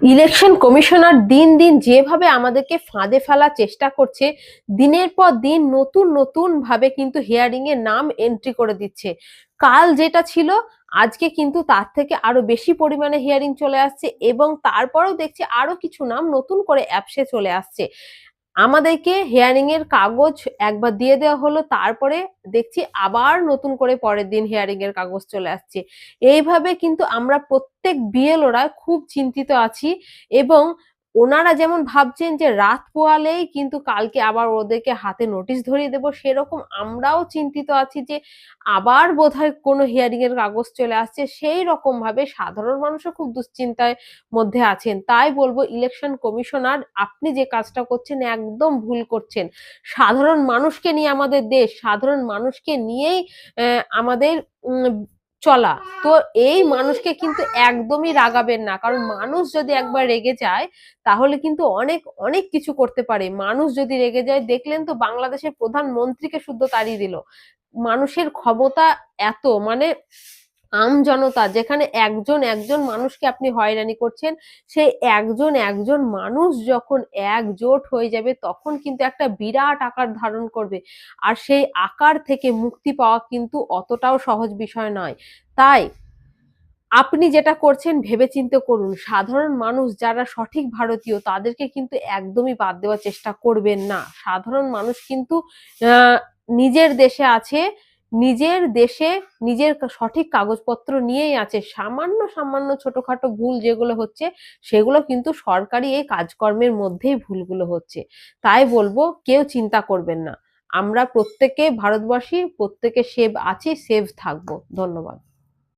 Election commissioner দিন দিন যেভাবে আমাদেরকে ফাঁদে ফেলার চেষ্টা করছে, দিনের পর দিন নতুন নতুন ভাবে কিন্তু হিয়ারিং এর নাম এন্ট্রি করে দিচ্ছে। কাল যেটা ছিল, আজকে কিন্তু তার থেকে আরো বেশি পরিমাণে হিয়ারিং চলে আসছে, এবং তারপরেও দেখছি আরো কিছু নাম নতুন করে অ্যাপসে চলে আসছে। আমাদেরকে হিয়ারিং এর কাগজ একবার দিয়ে দেওয়া হলো, তারপরে দেখছি আবার নতুন করে পরের দিন হিয়ারিং এর কাগজ চলে আসছে। এইভাবে কিন্তু আমরা প্রত্যেক বিএলওরা খুব চিন্তিত আছি, এবং ওনারা যেমন ভাবছেন যে রাত পোয়ালেই কিন্তু কালকে আবার ওদেরকে হাতে নোটিশ ধরিয়ে দেব, সেরকম আমরাও চিন্তিত আছি যে আবার বোধহয় কোনো হিয়ারিং এর কাগজ চলে আসছে। সেই রকম ভাবে সাধারণ মানুষও খুব দুশ্চিন্তায় মধ্যে আছেন। তাই বলবো, ইলেকশন কমিশনার আপনি যে কাজটা করছেন একদম ভুল করছেন। সাধারণ মানুষকে নিয়ে আমাদের দেশ, সাধারণ মানুষকে নিয়েই আমাদের চলা। তো এই মানুষকে কিন্তু একদমই রাগাবেন না, কারণ মানুষ যদি একবার রেগে যায় তাহলে কিন্তু অনেক অনেক কিছু করতে পারে। মানুষ যদি রেগে যায়, দেখলেন তো বাংলাদেশের প্রধানমন্ত্রীকে শুদ্ধ তাড়িয়ে দিল। মানুষের ক্ষমতা এত, মানে আম জনতা যেখানে একজন একজন মানুষকে আপনি হয়রানি করছেন, সেই একজন একজন মানুষ যখন একজোট হয়ে যাবে তখন কিন্তু একটা বিরাট আকার ধারণ করবে। আর সেই আকার থেকে মুক্তি পাওয়া কিন্তু অতটাও সহজ বিষয় নয়। তাই আপনি যেটা করছেন ভেবেচিন্তে করুন। সাধারণ মানুষ যারা সঠিক ভারতীয় তাদেরকে কিন্তু একদমই বাদ দেওয়ার চেষ্টা করবেন না। সাধারণ মানুষ কিন্তু নিজের দেশে আছে, নিজের দেশে নিজের সঠিক কাগজপত্র নিয়েই আছে। সামান্য সামান্য ছোটখাটো ভুল যেগুলো হচ্ছে, সেগুলো কিন্তু সরকারি এই কাজকর্মের মধ্যেই ভুলগুলো হচ্ছে। তাই বলবো, কেউ চিন্তা করবেন না। আমরা প্রত্যেকে ভারতবাসী, প্রত্যেকে সেভ আছি, সেভ থাকবো। ধন্যবাদ।